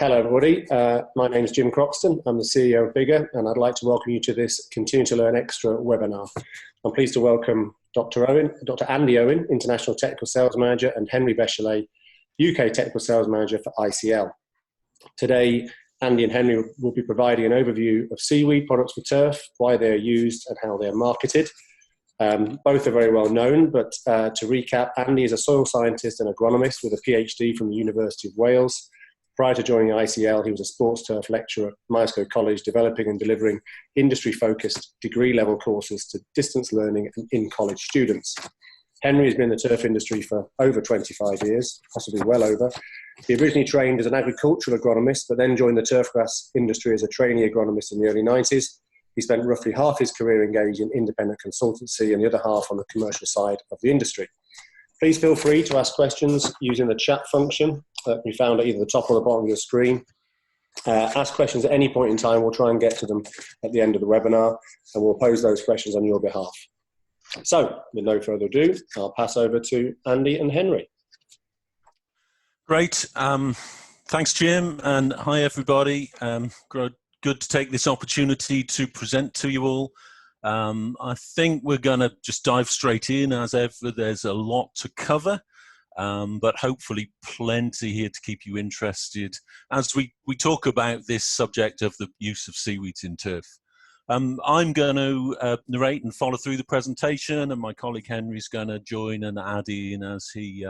Hello everybody, my name is Jim Croxton. I'm the CEO of BIGGA and I'd like to welcome you to this Continue to Learn Extra webinar. I'm pleased to welcome Dr. Andy Owen, International Technical Sales Manager, and Henry Bechelet, UK Technical Sales Manager for ICL. Today, Andy and Henry will be providing an overview of Seaweed products for turf, why they're used and how they're marketed. Both are very well known, but to recap, Andy is a soil scientist and agronomist with a PhD from the University of Wales. Prior to joining ICL, he was a sports turf lecturer at Myerscough College, developing and delivering industry-focused degree-level courses to distance learning and in-college students. Henry has been in the turf industry for over 25 years, possibly well over. He originally trained as an agricultural agronomist, but then joined the turfgrass industry as a trainee agronomist in the early 90s. He spent roughly half his career engaged in independent consultancy and the other half on the commercial side of the industry. Please feel free to ask questions using the chat function that we found at either the top or the bottom of your screen. Ask questions at any point in time. We'll try and get to them at the end of the webinar, and we'll pose those questions on your behalf. So, with no further ado, I'll pass over to Andy and Henry. Great. Thanks, Jim, and hi, everybody. Good to take this opportunity to present to you all. I think we're going to just dive straight in. As ever, there's a lot to cover, but hopefully plenty here to keep you interested as we talk about this subject of the use of seaweeds in turf. I'm going to narrate and follow through the presentation, and my colleague Henry's going to join and add in as he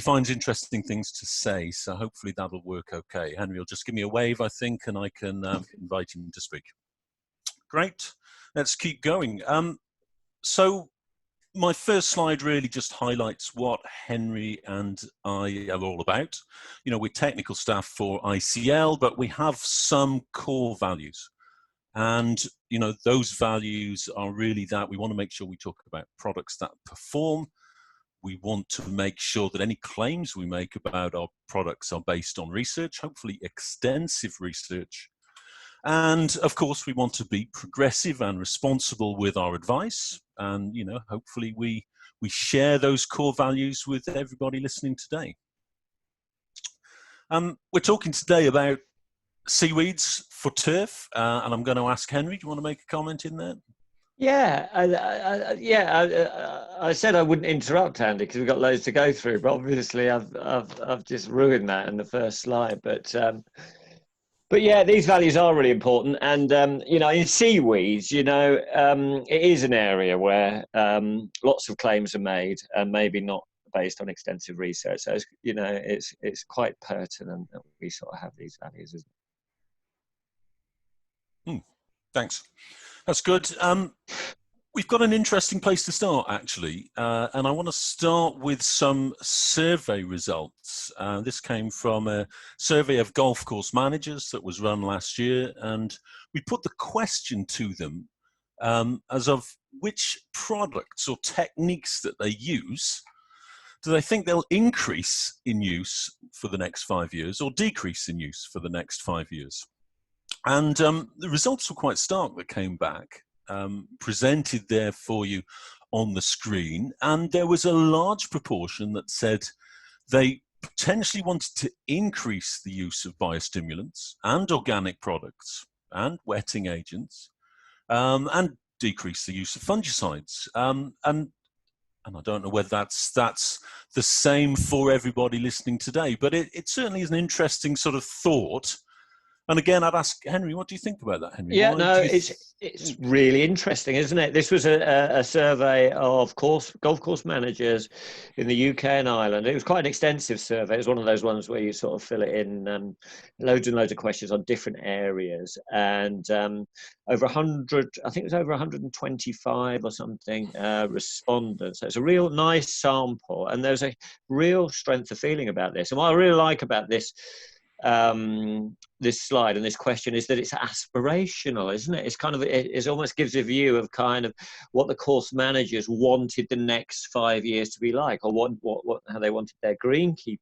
finds interesting things to say. So hopefully that'll work okay. Henry will just give me a wave, I think, and I can invite him to speak. Great. Let's keep going. So my first slide really just highlights what Henry and I are all about. You know, we're technical staff for ICL, but we have some core values. And, you know, those values are really that we want to make sure we talk about products that perform. We want to make sure that any claims we make about our products are based on research, hopefully extensive research. And of course, we want to be progressive and responsible with our advice. And, you know, hopefully we share those core values with everybody listening today. We're talking today about seaweeds for turf. And I'm going to ask Henry, do you want to make a comment in there? Yeah, I said I wouldn't interrupt, Andy, because we've got loads to go through. But obviously, I've just ruined that in the first slide. But yeah, these values are really important, and you know, in seaweeds, you know, it is an area where lots of claims are made, and maybe not based on extensive research. So you know, it's quite pertinent that we sort of have these values, isn't it? Thanks. That's good. We've got an interesting place to start, actually, and I want to start with some survey results. This came from a survey of golf course managers that was run last year, and we put the question to them as of which products or techniques that they use do they think they'll increase in use for the next 5 years or decrease in use for the next 5 years. And the results were quite stark that came back. Presented there for you on the screen, and there was a large proportion that said they potentially wanted to increase the use of biostimulants and organic products and wetting agents, and decrease the use of fungicides. And I don't know whether that's the same for everybody listening today, but it certainly is an interesting sort of thought. And again, I'd ask Henry, what do you think about that, Henry? Yeah, no, it's really interesting, isn't it? This was a survey of golf course managers in the UK and Ireland. It was quite an extensive survey. It was one of those ones where you sort of fill it in, loads and loads of questions on different areas. And over 100, I think it was over 125 or something respondents. So it's a real nice sample. And there's a real strength of feeling about this. And what I really like about this slide and this question is that it's aspirational, isn't it? It's kind of, it almost gives a view of kind of what the course managers wanted the next 5 years to be like, or how they wanted their greenkeeping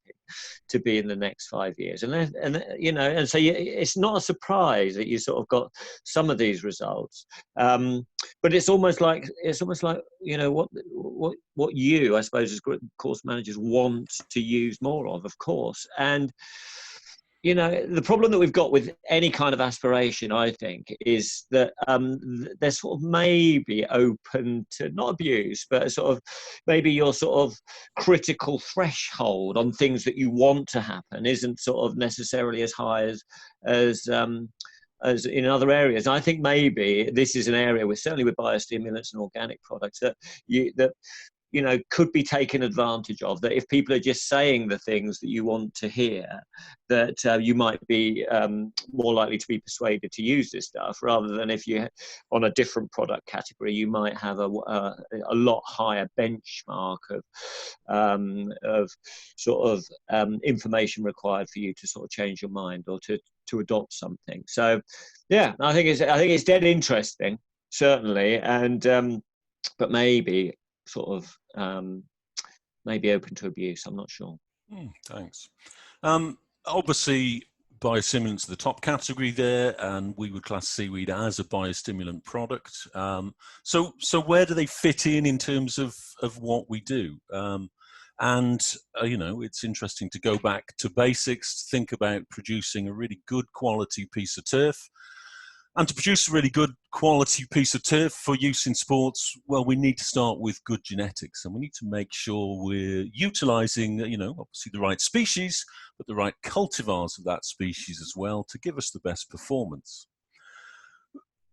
to be in the next 5 years. And you know, and so it's not a surprise that you sort of got some of these results. But it's almost like you know what you, I suppose, as course managers want to use more of course. And the problem that we've got with any kind of aspiration, I think, is that they're sort of maybe open to not abuse, but sort of maybe your sort of critical threshold on things that you want to happen isn't sort of necessarily as high as in other areas. And I think maybe this is an area with, certainly with biostimulants and organic products, that could be taken advantage of, that if people are just saying the things that you want to hear, that you might be more likely to be persuaded to use this stuff, rather than if you, on a different product category, you might have a lot higher benchmark of sort of information required for you to sort of change your mind or to adopt something. So, yeah, I think it's dead interesting, certainly, and but maybe sort of maybe open to abuse. I'm not sure. Thanks. Obviously, biostimulants are the top category there, and we would class seaweed as a biostimulant product. So where do they fit in terms of what we do? It's interesting to go back to basics, think about producing a really good quality piece of turf. And to produce a really good quality piece of turf for use in sports, well, we need to start with good genetics, and we need to make sure we're utilizing, obviously the right species, but the right cultivars of that species as well to give us the best performance.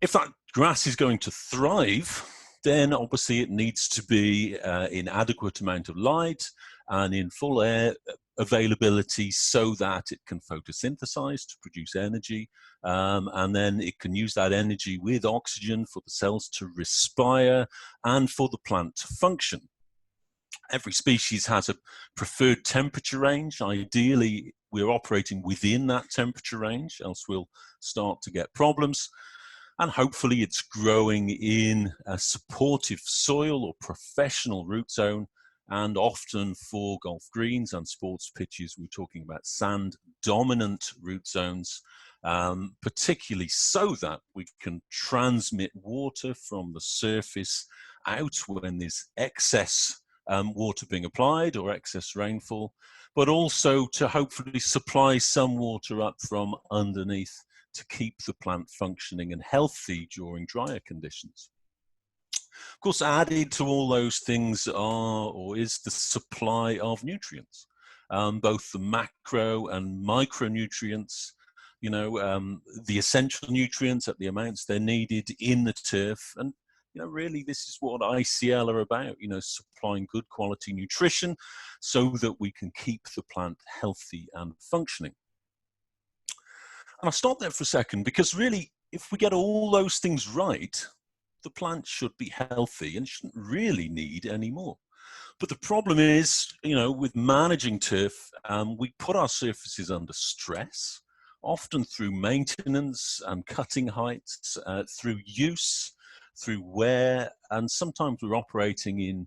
If that grass is going to thrive, then obviously it needs to be in adequate amount of light and in full air availability so that it can photosynthesize to produce energy, and then it can use that energy with oxygen for the cells to respire and for the plant to function. Every species has a preferred temperature range. Ideally, we're operating within that temperature range, else we'll start to get problems. And hopefully it's growing in a supportive soil or professional root zone. And often for golf greens and sports pitches, we're talking about sand-dominant root zones, particularly so that we can transmit water from the surface out when there's excess water being applied or excess rainfall, but also to hopefully supply some water up from underneath to keep the plant functioning and healthy during drier conditions. Of course, added to all those things is the supply of nutrients, both the macro and micronutrients, the essential nutrients at the amounts they're needed in the turf. And, really this is what ICL are about, supplying good quality nutrition so that we can keep the plant healthy and functioning. And I'll stop there for a second, because really, if we get all those things right, the plant should be healthy and shouldn't really need any more. But the problem is, with managing turf, we put our surfaces under stress, often through maintenance and cutting heights, through use, through wear, and sometimes we're operating in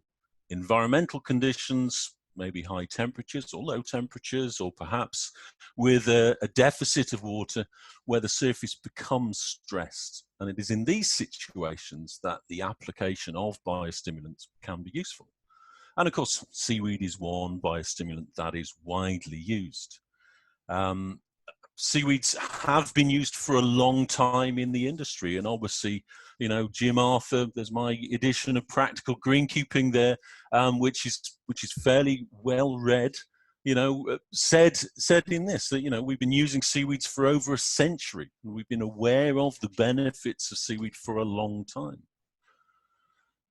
environmental conditions, maybe high temperatures or low temperatures, or perhaps with a deficit of water where the surface becomes stressed. And it is in these situations that the application of biostimulants can be useful. And of course, seaweed is one biostimulant that is widely used. Seaweeds have been used for a long time in the industry, and obviously, Jim Arthur, there's my edition of Practical Greenkeeping there, which is fairly well read, said in this that we've been using seaweeds for over a century, and we've been aware of the benefits of seaweed for a long time.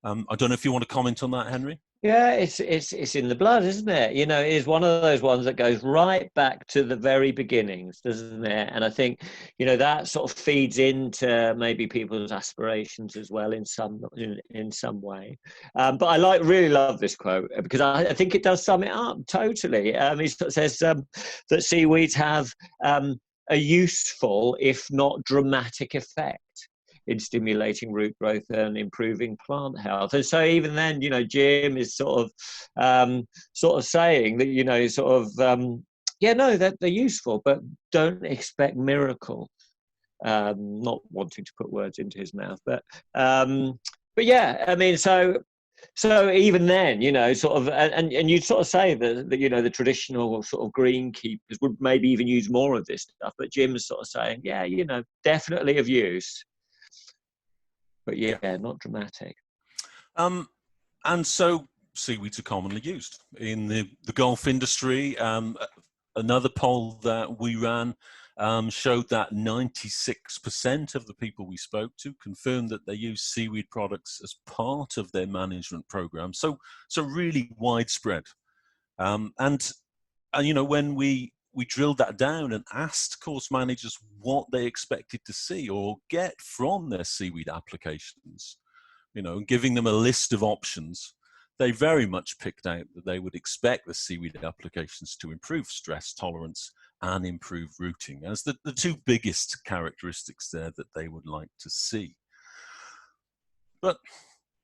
I don't know if you want to comment on that, Henry. Yeah, it's in the blood, isn't it? It is one of those ones that goes right back to the very beginnings, doesn't it? And I think, that sort of feeds into maybe people's aspirations as well in some way. But I really love this quote, because I think it does sum it up totally. He says that seaweeds have a useful, if not dramatic, effect in stimulating root growth and improving plant health. And so even then, Jim is sort of saying that, that they're useful, but don't expect miracles. Not wanting to put words into his mouth, but yeah, so So even then, you know, sort of, and you'd sort of say that, you know, the traditional sort of greenkeepers would maybe even use more of this stuff, but Jim's sort of saying, yeah, you know, definitely of use, but yeah, not dramatic. And so seaweeds are commonly used in the golf industry. Another poll that we ran showed that 96% of the people we spoke to confirmed that they use seaweed products as part of their management program. So really widespread. And you know, when we drilled that down and asked course managers what they expected to see or get from their seaweed applications, you know, giving them a list of options, they very much picked out that they would expect the seaweed applications to improve stress tolerance and improve rooting as the two biggest characteristics there that they would like to see. But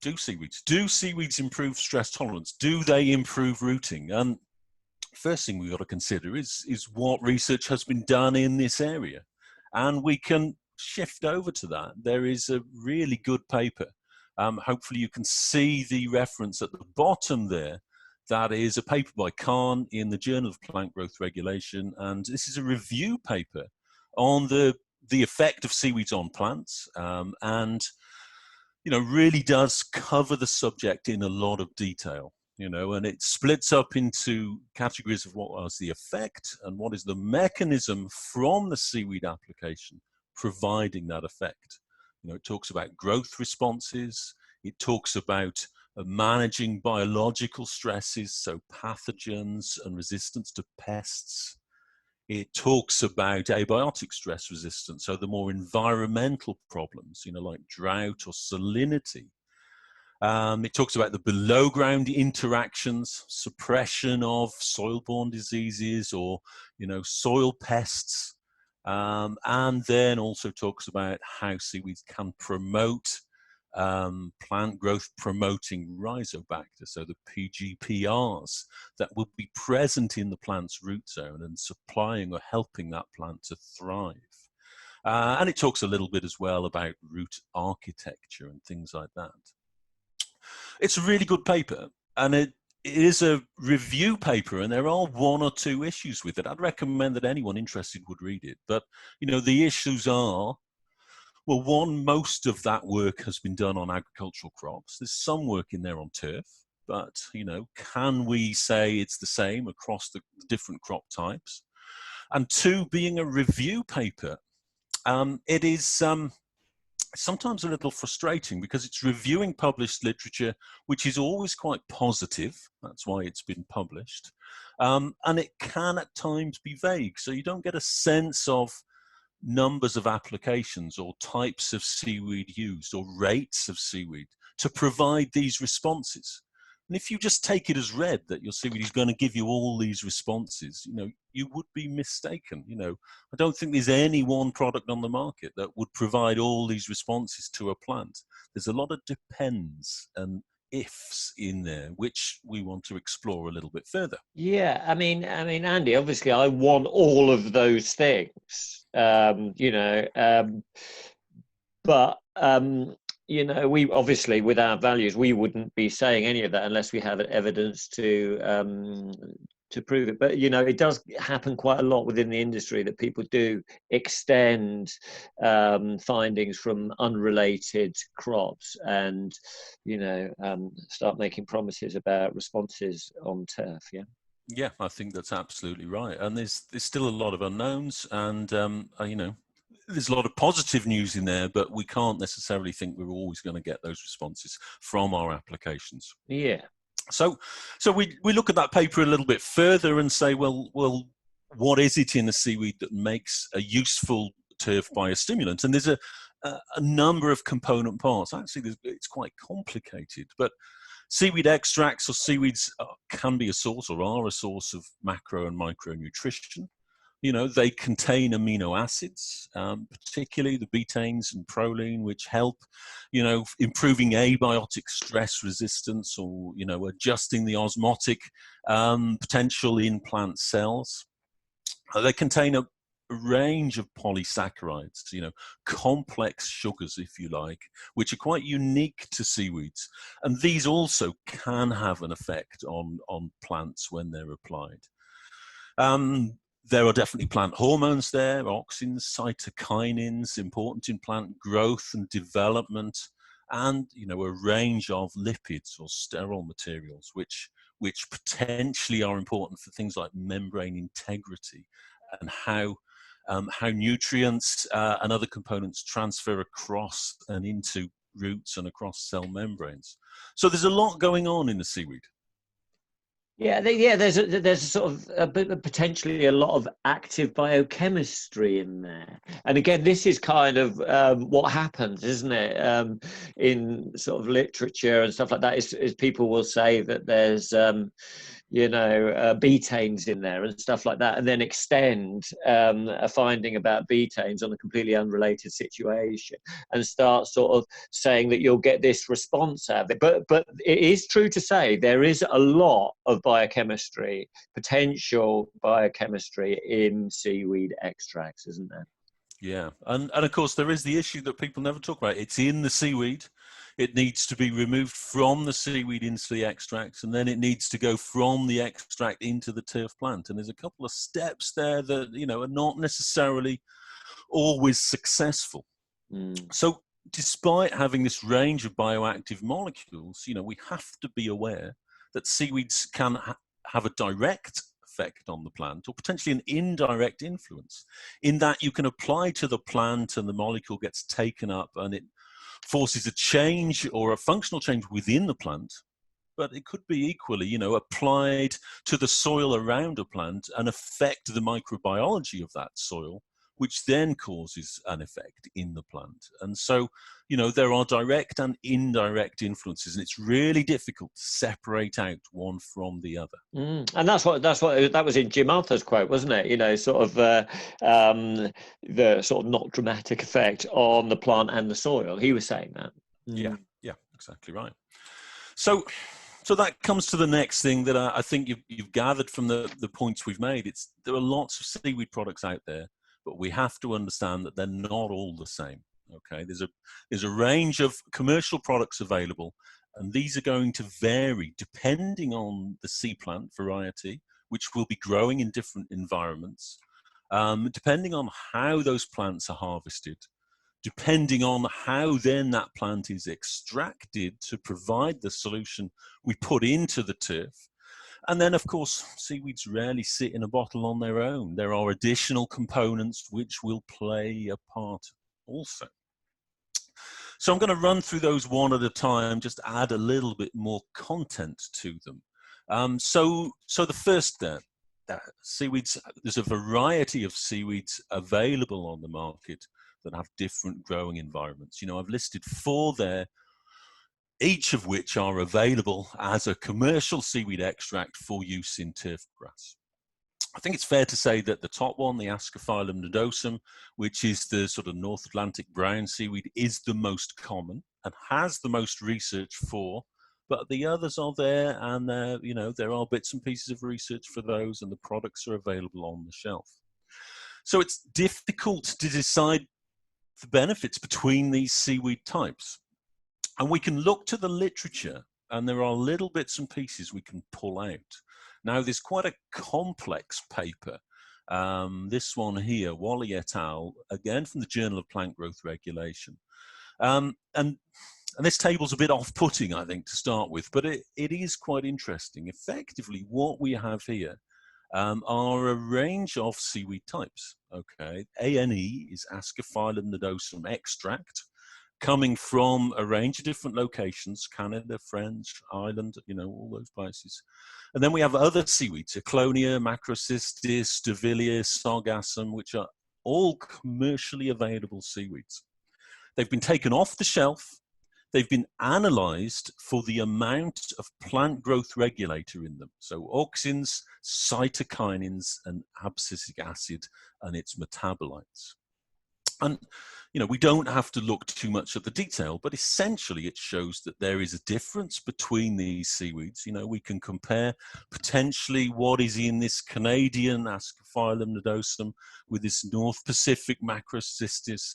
do seaweeds improve stress tolerance? Do they improve rooting? And first thing we've got to consider is what research has been done in this area. And we can shift over to that. There is a really good paper. Hopefully you can see the reference at the bottom there. That is a paper by Kahn in the Journal of Plant Growth Regulation. And this is a review paper on the effect of seaweeds on plants. And, you know, really does cover the subject in a lot of detail. You know, and it splits up into categories of what was the effect and what is the mechanism from the seaweed application providing that effect. You know, it talks about growth responses. It talks about managing biological stresses, so pathogens and resistance to pests. It talks about abiotic stress resistance, so the more environmental problems, you know, like drought or salinity. It talks about the below ground interactions, suppression of soil-borne diseases or, you know, soil pests. And then also talks about how seaweeds can promote plant growth promoting rhizobacter, so the PGPRs that will be present in the plant's root zone and supplying or helping that plant to thrive. And it talks a little bit as well about root architecture and things like that. It's a really good paper, and it is a review paper, and there are one or two issues with it. I'd recommend that anyone interested would read it. But, you know, the issues are, well, one, most of that work has been done on agricultural crops. There's some work in there on turf, but, you know, can we say it's the same across the different crop types? And two, being a review paper, it is sometimes a little frustrating because it's reviewing published literature, which is always quite positive. That's why it's been published. And it can at times be vague. So you don't get a sense of numbers of applications or types of seaweed used or rates of seaweed to provide these responses. And if you just take it as read that your seaweed is going to give you all these responses, you know, you would be mistaken. You know, I don't think there's any one product on the market that would provide all these responses to a plant. There's a lot of depends and ifs in there, which we want to explore a little bit further. Yeah, I mean, Andy, obviously I want all of those things, you know, but you know, we obviously, with our values, we wouldn't be saying any of that unless we have evidence to prove it. But, you know, it does happen quite a lot within the industry that people do extend findings from unrelated crops and, you know, start making promises about responses on turf. Yeah. Yeah, I think that's absolutely right. And there's still a lot of unknowns, and you know, there's a lot of positive news in there, but we can't necessarily think we're always going to get those responses from our applications. Yeah. So we look at that paper a little bit further and say, well, what is it in a seaweed that makes a useful turf biostimulant? And there's a number of component parts. Actually, it's quite complicated, but seaweed extracts or seaweeds can be a source or are a source of macro and micronutrition. You know, they contain amino acids, particularly the betaines and proline, which help, you know, improving abiotic stress resistance or, you know, adjusting the osmotic potential in plant cells. They contain a range of polysaccharides, complex sugars, if you like, which are quite unique to seaweeds. And these also can have an effect on plants when they're applied. There are definitely plant hormones there, auxins, cytokinins, important in plant growth and development, and a range of lipids or sterile materials, which potentially are important for things like membrane integrity and how nutrients and other components transfer across and into roots and across cell membranes. So there's a lot going on in the seaweed. Yeah, there's a sort of potentially a lot of active biochemistry in there. And again, this is kind of what happens, isn't it? In sort of literature and stuff like that, is people will say that there's betaines in there and stuff like that, and then extend a finding about betaines on a completely unrelated situation and start sort of saying that you'll get this response out of it. But it is true to say there is a lot of biochemistry, potential biochemistry in seaweed extracts, isn't there? Yeah, and of course there is the issue that people never talk about. It's in the seaweed. It needs to be removed from the seaweed into the extracts, and then it needs to go from the extract into the turf plant. And there's a couple of steps there that are not necessarily always successful. So despite having this range of bioactive molecules, we have to be aware that seaweeds can have a direct effect on the plant, or potentially an indirect influence, in that you can apply to the plant and the molecule gets taken up and it forces a change or a functional change within the plant. But it could be equally, applied to the soil around a plant and affect the microbiology of that soil, which then causes an effect in the plant. And so, there are direct and indirect influences, and it's really difficult to separate out one from the other. And that was in Jim Arthur's quote, wasn't it? The sort of not dramatic effect on the plant and the soil. He was saying that. Yeah, exactly right. So that comes to the next thing that I think you've gathered from the points we've made. There are lots of seaweed products out there, but we have to understand that they're not all the same. Okay, there's a range of commercial products available, and these are going to vary depending on the sea plant variety, which will be growing in different environments, depending on how those plants are harvested, depending on how then that plant is extracted to provide the solution we put into the turf. And then, of course, seaweeds rarely sit in a bottle on their own. There are additional components which will play a part also. So I'm going to run through those one at a time, just add a little bit more content to them. So the first seaweeds, there's a variety of seaweeds available on the market that have different growing environments. I've listed 4 there, each of which are available as a commercial seaweed extract for use in turf grass. I think it's fair to say that the top one, the Ascophyllum nodosum, which is the sort of North Atlantic brown seaweed, is the most common and has the most research for, but the others are there, and there are bits and pieces of research for those, and the products are available on the shelf. So it's difficult to decide the benefits between these seaweed types. And we can look to the literature, and there are little bits and pieces we can pull out. Now, there's quite a complex paper. This one here, Wally et al., again from the Journal of Plant Growth Regulation. And this table's a bit off-putting, I think, to start with, but it is quite interesting. Effectively, what we have here are a range of seaweed types. Okay, ANE is Ascophyllum nodosum extract, coming from a range of different locations: Canada, French, Ireland, all those places. And then we have other seaweeds: Clonia, Macrocystis, Staphylia, Sargassum, which are all commercially available seaweeds. They've been taken off the shelf. They've been analyzed for the amount of plant growth regulator in them. So auxins, cytokinins, and abscisic acid and its metabolites. And, we don't have to look too much at the detail, but essentially it shows that there is a difference between these seaweeds. We can compare potentially what is in this Canadian Ascophyllum nodosum with this North Pacific Macrocystis.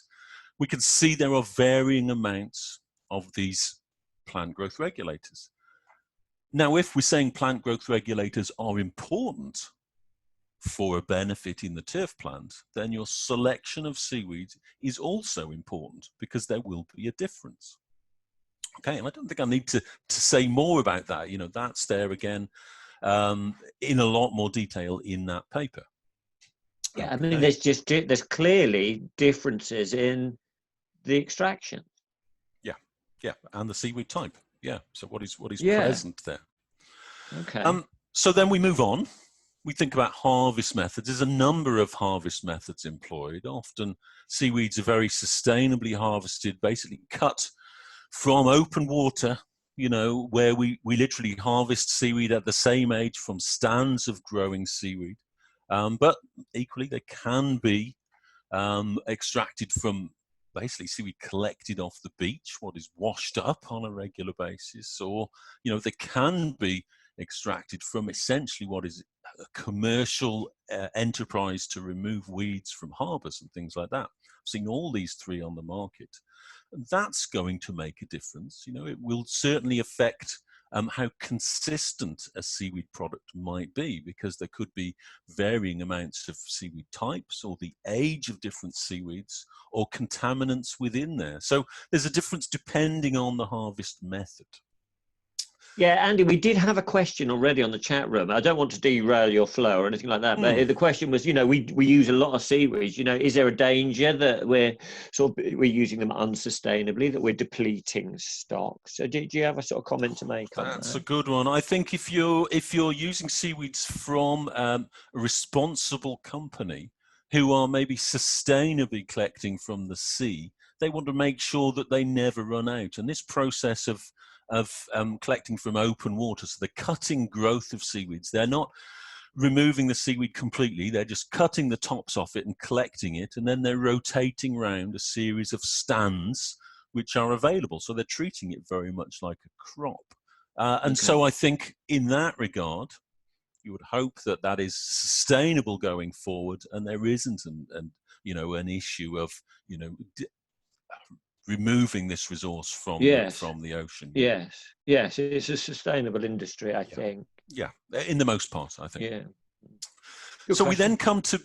We can see there are varying amounts of these plant growth regulators. Now, if we're saying plant growth regulators are important for a benefit in the turf plant, then your selection of seaweeds is also important because there will be a difference. Okay, and I don't think I need to say more about that. That's there again in a lot more detail in that paper. Yeah, I mean, there's clearly differences in the extraction. Yeah, and the seaweed type. Yeah, so what is Yeah. present there? Okay. So then we move on. We think about harvest methods. There's a number of harvest methods employed. Often seaweeds are very sustainably harvested, basically cut from open water, where we literally harvest seaweed at the same age from stands of growing seaweed. But equally, they can be extracted from basically seaweed collected off the beach, what is washed up on a regular basis, or, they can be extracted from essentially what is a commercial enterprise to remove weeds from harbours and things like that. I've seen all these three on the market. That's going to make a difference. It will certainly affect how consistent a seaweed product might be, because there could be varying amounts of seaweed types, or the age of different seaweeds, or contaminants within there. So there's a difference depending on the harvest method. Yeah, Andy, we did have a question already on the chat room. I don't want to derail your flow or anything like that, but the question was, we use a lot of seaweeds. Is there a danger that we're using them unsustainably, that we're depleting stocks? So do you have a sort of comment to make on that? That's a good one. I think if you're using seaweeds from a responsible company who are maybe sustainably collecting from the sea, they want to make sure that they never run out. And this process of collecting from open water, so the cutting growth of seaweeds, they're not removing the seaweed completely, they're just cutting the tops off it and collecting it, and then they're rotating around a series of stands which are available. So they're treating it very much like a crop. And so I think in that regard, you would hope that that is sustainable going forward, and there isn't an issue of removing this resource from the ocean. Yes, it's a sustainable industry, I think. Yeah, in the most part, I think. Yeah. So we then come to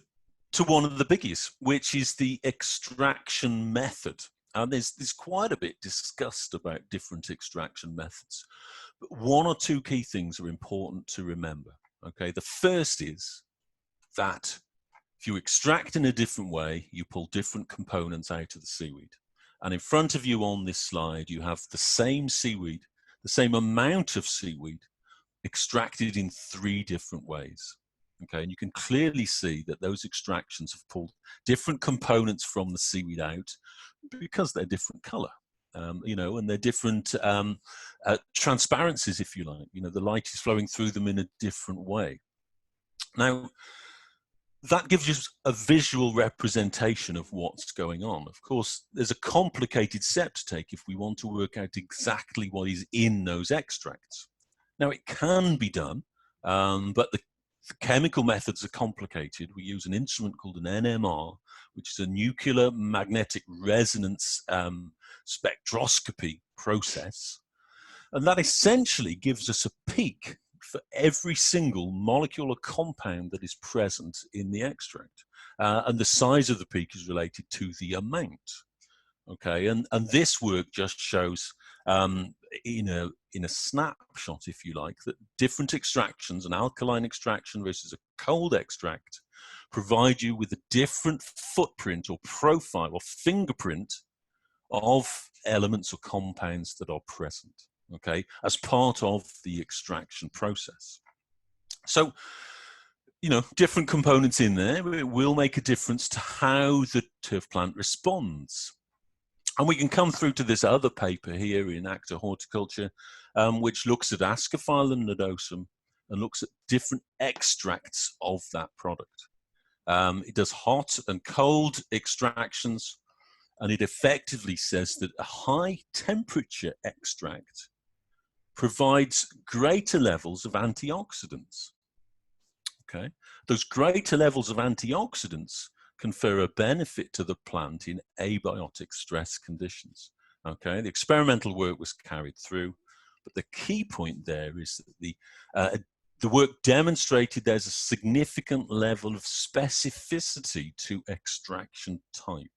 one of the biggies, which is the extraction method. And there's quite a bit discussed about different extraction methods. But one or two key things are important to remember. Okay, the first is that if you extract in a different way, you pull different components out of the seaweed. And in front of you on this slide, you have the same seaweed, the same amount of seaweed, extracted in three different ways. Okay, and you can clearly see that those extractions have pulled different components from the seaweed out because they're different color, and they're different transparencies, if you like. The light is flowing through them in a different way. Now, that gives you a visual representation of what's going on. Of course, there's a complicated step to take if we want to work out exactly what is in those extracts. Now, it can be done, but the chemical methods are complicated. We use an instrument called an NMR, which is a nuclear magnetic resonance spectroscopy process. And that essentially gives us a peak for every single molecule or compound that is present in the extract. And the size of the peak is related to the amount. Okay, and this work just shows in a snapshot, if you like, that different extractions, an alkaline extraction versus a cold extract, provide you with a different footprint or profile or fingerprint of elements or compounds that are present, okay, as part of the extraction process. So, different components in there, it will make a difference to how the turf plant responds. And we can come through to this other paper here in Acta Horticulture, which looks at Ascophyllum nodosum and looks at different extracts of that product. It does hot and cold extractions and it effectively says that a high temperature extract provides greater levels of antioxidants. Okay, those greater levels of antioxidants confer a benefit to the plant in abiotic stress conditions. Okay, the experimental work was carried through, but the key point there is that the work demonstrated there's a significant level of specificity to extraction type.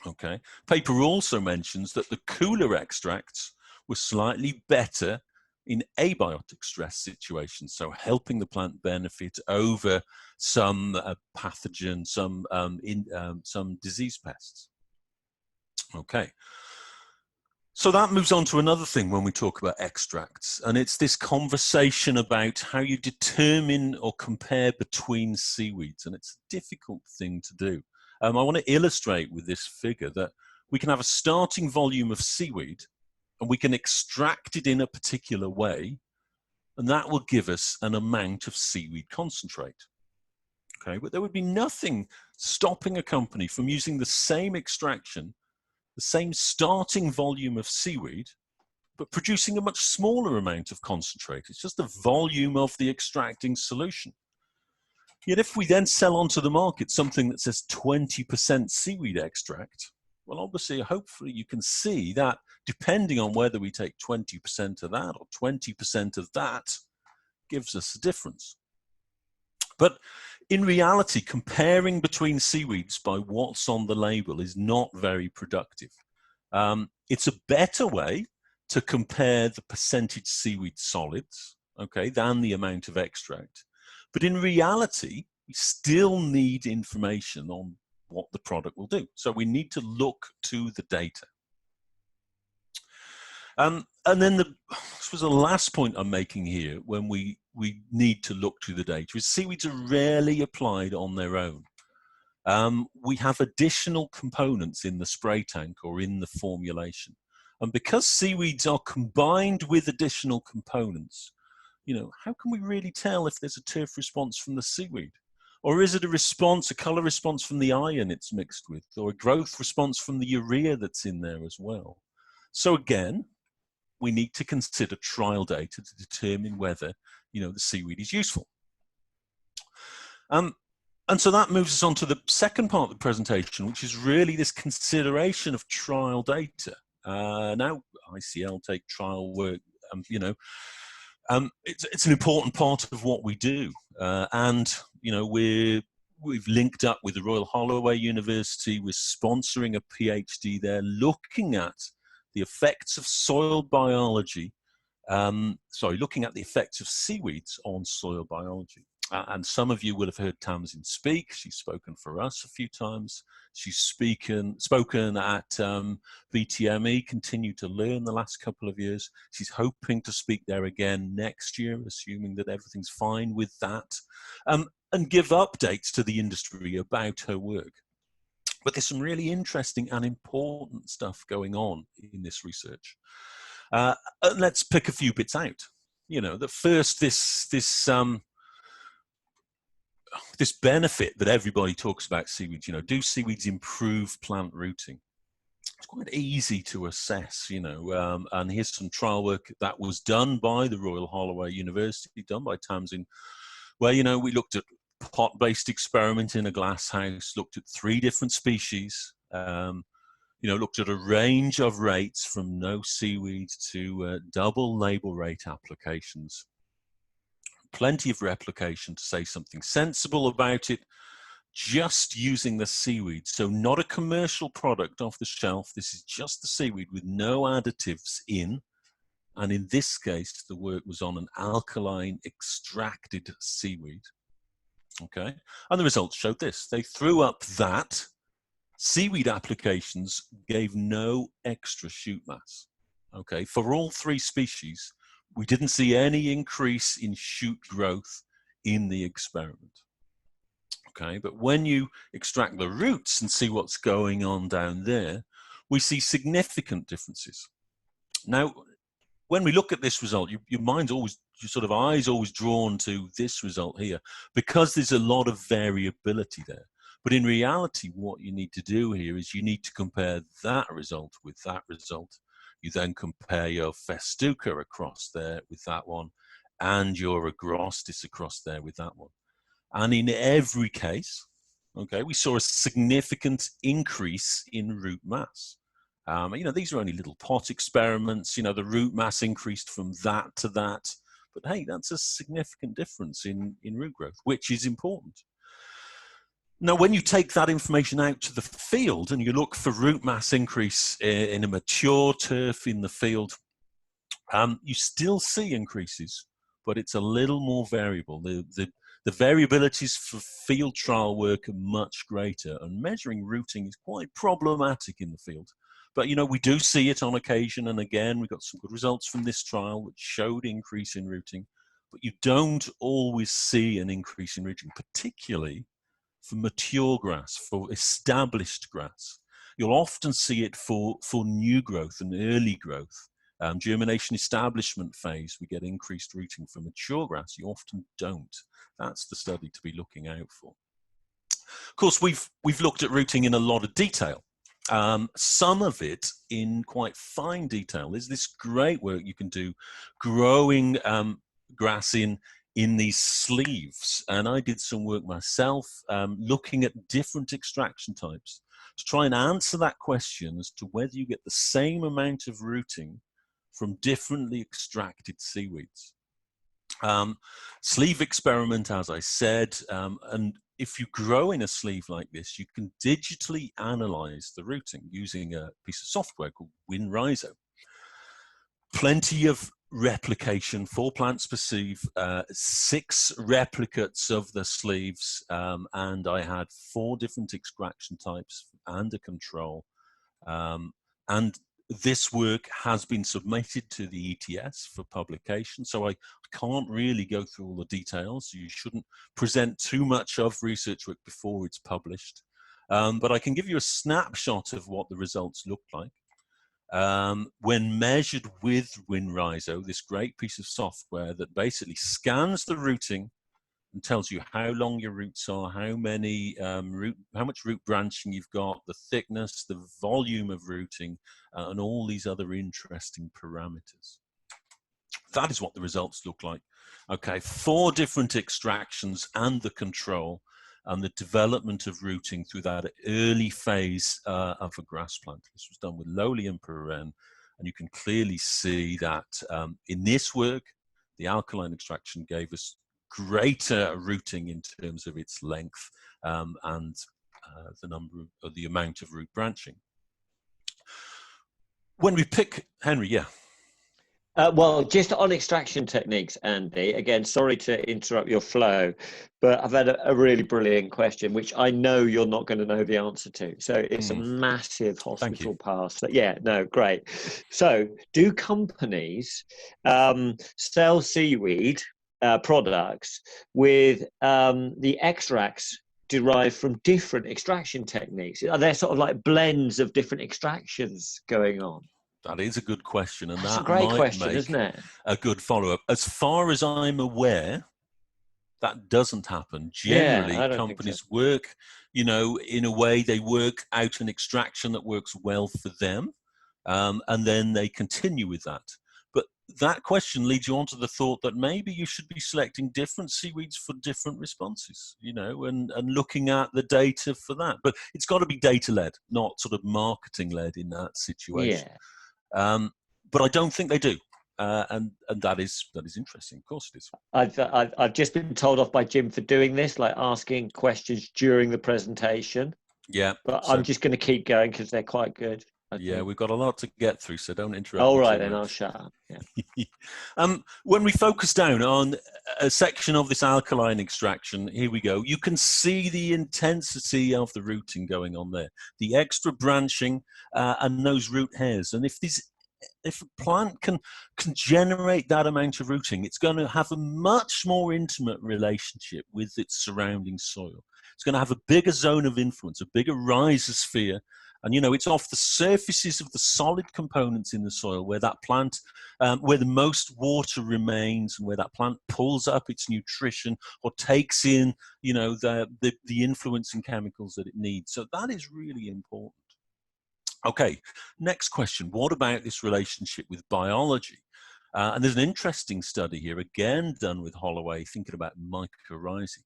Okay, paper also mentions that the cooler extracts were slightly better in abiotic stress situations, so helping the plant benefit over some pathogen, some disease pests. Okay, so that moves on to another thing when we talk about extracts, and it's this conversation about how you determine or compare between seaweeds, and it's a difficult thing to do. I want to illustrate with this figure that we can have a starting volume of seaweed and we can extract it in a particular way, and that will give us an amount of seaweed concentrate. Okay, but there would be nothing stopping a company from using the same extraction, the same starting volume of seaweed, but producing a much smaller amount of concentrate. It's just the volume of the extracting solution. Yet if we then sell onto the market something that says 20% seaweed extract, well, obviously, hopefully you can see that depending on whether we take 20% of that or 20% of that gives us a difference. But in reality, comparing between seaweeds by what's on the label is not very productive. It's a better way to compare the percentage seaweed solids, okay, than the amount of extract. But in reality, we still need information on what the product will do. So we need to look to the data. And then this was the last point I'm making here when we need to look to the data is seaweeds are rarely applied on their own. We have additional components in the spray tank or in the formulation. And because seaweeds are combined with additional components, you know, how can we really tell if there's a turf response from the seaweed? Or is it a response, a color response from the iron it's mixed with, or a growth response from the urea that's in there as well? So again, we need to consider trial data to determine whether, you know, the seaweed is useful. And so that moves us on to the second part of the presentation, which is really this consideration of trial data. Now, ICL take trial work, you know, it's an important part of what we do. And, you know, we've linked up with the Royal Holloway University. We're sponsoring a PhD there, looking at the effects of soil biology, looking at the effects of seaweeds on soil biology. And some of you will have heard Tamsin speak. She's spoken for us a few times. She's spoken at BTME, Continue to Learn, the last couple of years. She's hoping to speak there again next year, assuming that everything's fine with that, and give updates to the industry about her work. But there's some really interesting and important stuff going on in this research. And let's pick a few bits out. You know, the first, this benefit that everybody talks about seaweeds, you know, do seaweeds improve plant rooting? It's quite easy to assess, you know, and here's some trial work that was done by the Royal Holloway University, done by Tamsin, where, you know, we looked at pot-based experiment in a glass house, looked at 3 different species, you know, looked at a range of rates from no seaweed to double label rate applications. Plenty of replication to say something sensible about it, just using the seaweed. So not a commercial product off the shelf. This is just the seaweed with no additives in. And in this case, the work was on an alkaline extracted seaweed. Okay. And the results showed this. They threw up that seaweed applications gave no extra shoot mass. Okay. For all 3 species, we didn't see any increase in shoot growth in the experiment. Okay, but when you extract the roots and see what's going on down there, we see significant differences. Now, when we look at this result, your mind's always, your sort of eyes always drawn to this result here, because there's a lot of variability there. But in reality, what you need to do here is you need to compare that result with that result. You then compare your festuca across there with that one, and your agrostis across there with that one. And in every case, okay, we saw a significant increase in root mass. These are only little pot experiments. The root mass increased from that to that. But hey, that's a significant difference in root growth, which is important. Now, when you take that information out to the field and you look for root mass increase in a mature turf in the field, you still see increases, but it's a little more variable. The variabilities for field trial work are much greater, and measuring rooting is quite problematic in the field. But, we do see it on occasion, and again, we got some good results from this trial which showed increase in rooting, but you don't always see an increase in rooting, particularly for mature grass, for established grass. You'll often see it for new growth and early growth. Germination establishment phase, we get increased rooting. For mature grass, you often don't. That's the study to be looking out for. Of course, we've looked at rooting in a lot of detail. Some of it in quite fine detail. There's this great work you can do growing grass in these sleeves, and I did some work myself looking at different extraction types to try and answer that question as to whether you get the same amount of rooting from differently extracted seaweeds. Sleeve experiment, as I said, and if you grow in a sleeve like this, you can digitally analyze the rooting using a piece of software called WinRhizo. Plenty of replication, 4 plants per sleeve, 6 replicates of the sleeves, and I had 4 different extraction types and a control. And this work has been submitted to the ETS for publication, so I can't really go through all the details. You shouldn't present too much of research work before it's published. But I can give you a snapshot of what the results looked like. When measured with WinRhizo, this great piece of software that basically scans the rooting and tells you how long your roots are, how much root branching you've got, the thickness, the volume of rooting, and all these other interesting parameters. That is what the results look like. Okay, 4 different extractions and the control, and the development of rooting through that early phase of a grass plant. This was done with Lolium perenn, and you can clearly see that in this work, the alkaline extraction gave us greater rooting in terms of its length and the amount of root branching. When we pick, Henry, yeah. Well, just on extraction techniques, Andy, again, sorry to interrupt your flow, but I've had a really brilliant question, which I know you're not going to know the answer to. So it's a massive hospital pass. So, yeah, no, great. So do companies sell seaweed products with the extracts derived from different extraction techniques? Are there sort of like blends of different extractions going on? That is a good question, and that's that a great might question, make isn't it? A good follow-up. As far as I'm aware, that doesn't happen. Generally, companies work, in a way they work out an extraction that works well for them, and then they continue with that. But that question leads you on to the thought that maybe you should be selecting different seaweeds for different responses, and looking at the data for that. But it's got to be data-led, not sort of marketing-led in that situation. Yeah. But I don't think they do, and that is interesting. Of course, it is. I've just been told off by Jim for doing this, like asking questions during the presentation. Yeah, but I'm just going to keep going because they're quite good. Yeah, we've got a lot to get through, so don't interrupt. All right, then I'll shut up. Yeah. When we focus down on a section of this alkaline extraction, here we go. You can see the intensity of the rooting going on there, the extra branching and those root hairs. And if a plant can generate that amount of rooting, it's going to have a much more intimate relationship with its surrounding soil. It's going to have a bigger zone of influence, a bigger rhizosphere, And, you know, it's off the surfaces of the solid components in the soil where that plant, where the most water remains, and where that plant pulls up its nutrition or takes in, you know, the influencing chemicals that it needs. So that is really important. Okay, next question. What about this relationship with biology? And there's an interesting study here, again done with Holloway, thinking about mycorrhizae.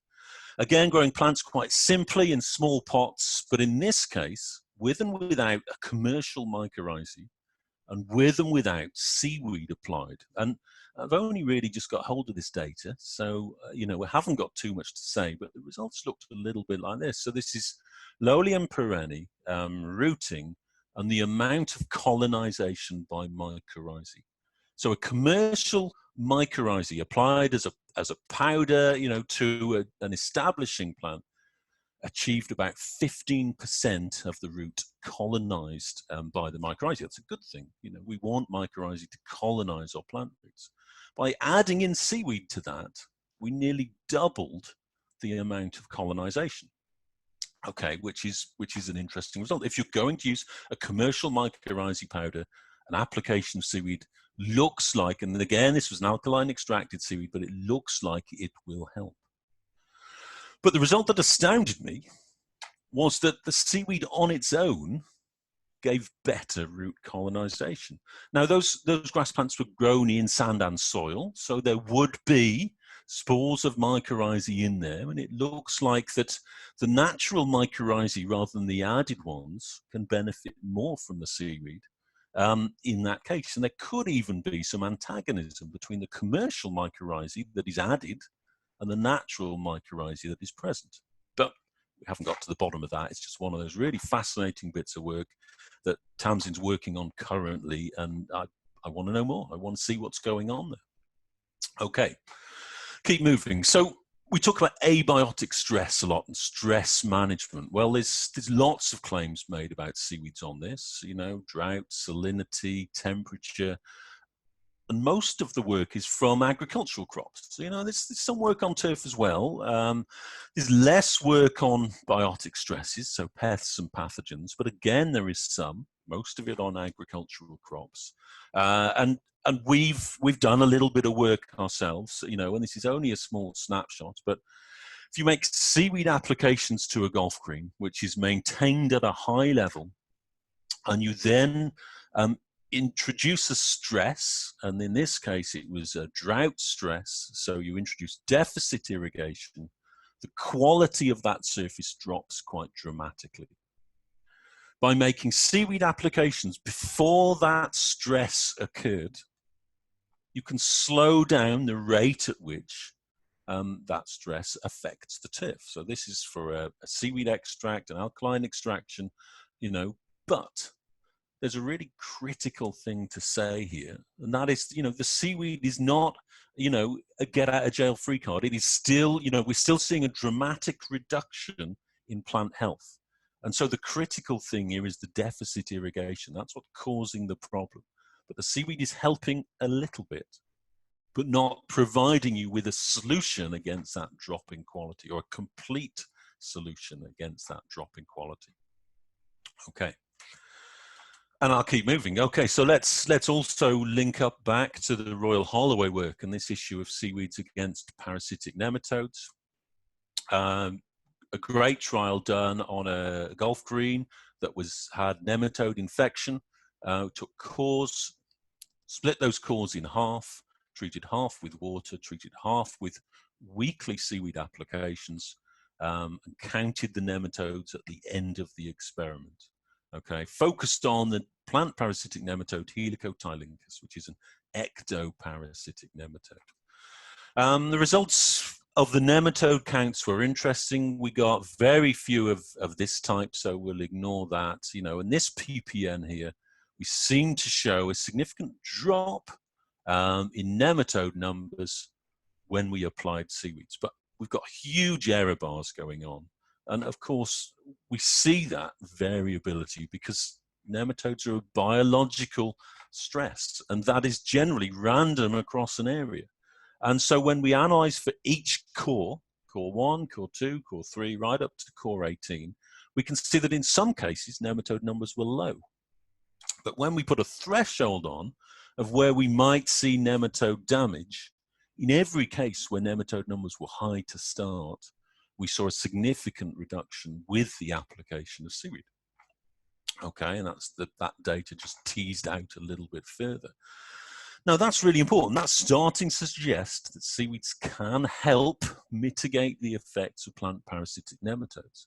Again, growing plants quite simply in small pots, but in this case, with and without a commercial mycorrhizae, and with and without seaweed applied. And I've only really just got hold of this data, so you know, we haven't got too much to say, but the results looked a little bit like this. So this is Lolium perenne, rooting, and the amount of colonization by mycorrhizae. So a commercial mycorrhizae applied as a powder, you know, to an establishing plant achieved about 15% of the root colonized by the mycorrhizae. That's a good thing. You know, we want mycorrhizae to colonize our plant roots. By adding in seaweed to that, we nearly doubled the amount of colonization. Okay, which is an interesting result. If you're going to use a commercial mycorrhizae powder, an application of seaweed looks like, and again, this was an alkaline extracted seaweed, but it looks like it will help. But the result that astounded me was that the seaweed on its own gave better root colonization. Now, those grass plants were grown in sand and soil, so there would be spores of mycorrhizae in there, and it looks like that the natural mycorrhizae, rather than the added ones, can benefit more from the seaweed in that case. And there could even be some antagonism between the commercial mycorrhizae that is added and the natural mycorrhizae that is present. But we haven't got to the bottom of that. It's just one of those really fascinating bits of work that Tamsin's working on currently, and I want to know more. I want to see what's going on there. Okay, keep moving. So we talk about abiotic stress a lot and stress management. Well, there's lots of claims made about seaweeds on this, you know, drought, salinity, temperature. And most of the work is from agricultural crops. So, you know, there's some work on turf as well. There's less work on biotic stresses, so pests and pathogens. But again, there is some, most of it on agricultural crops. And we've done a little bit of work ourselves, you know, and this is only a small snapshot. But if you make seaweed applications to a golf green, which is maintained at a high level, and you then introduce a stress, and in this case it was a drought stress, so you introduce deficit irrigation, the quality of that surface drops quite dramatically. By making seaweed applications before that stress occurred, you can slow down the rate at which that stress affects the turf. So this is for a seaweed extract, an alkaline extraction, you know, but there's a really critical thing to say here, and that is, you know, the seaweed is not, you know, a get out of jail free card. It is still, you know, we're still seeing a dramatic reduction in plant health. And so the critical thing here is the deficit irrigation. That's what's causing the problem. But the seaweed is helping a little bit, but not providing you with a solution against that drop in quality, or a complete solution against that drop in quality. Okay. And I'll keep moving. Okay, so let's also link up back to the Royal Holloway work and this issue of seaweeds against parasitic nematodes. A great trial done on a golf green that had nematode infection. Took cores, split those cores in half, treated half with water, treated half with weekly seaweed applications, and counted the nematodes at the end of the experiment. Okay, focused on the plant parasitic nematode Helicotylincus, which is an ectoparasitic nematode. The results of the nematode counts were interesting. We got very few of this type, so we'll ignore that. You know, in this PPN here, we seem to show a significant drop in nematode numbers when we applied seaweeds, but we've got huge error bars going on. And of course, we see that variability because nematodes are a biological stress, and that is generally random across an area. And so when we analyze for each core 1, core 2, core 3, right up to core 18, we can see that in some cases, nematode numbers were low. But when we put a threshold on of where we might see nematode damage, in every case where nematode numbers were high to start, we saw a significant reduction with the application of seaweed. Okay, and that's that data just teased out a little bit further. Now that's really important. That's starting to suggest that seaweeds can help mitigate the effects of plant parasitic nematodes.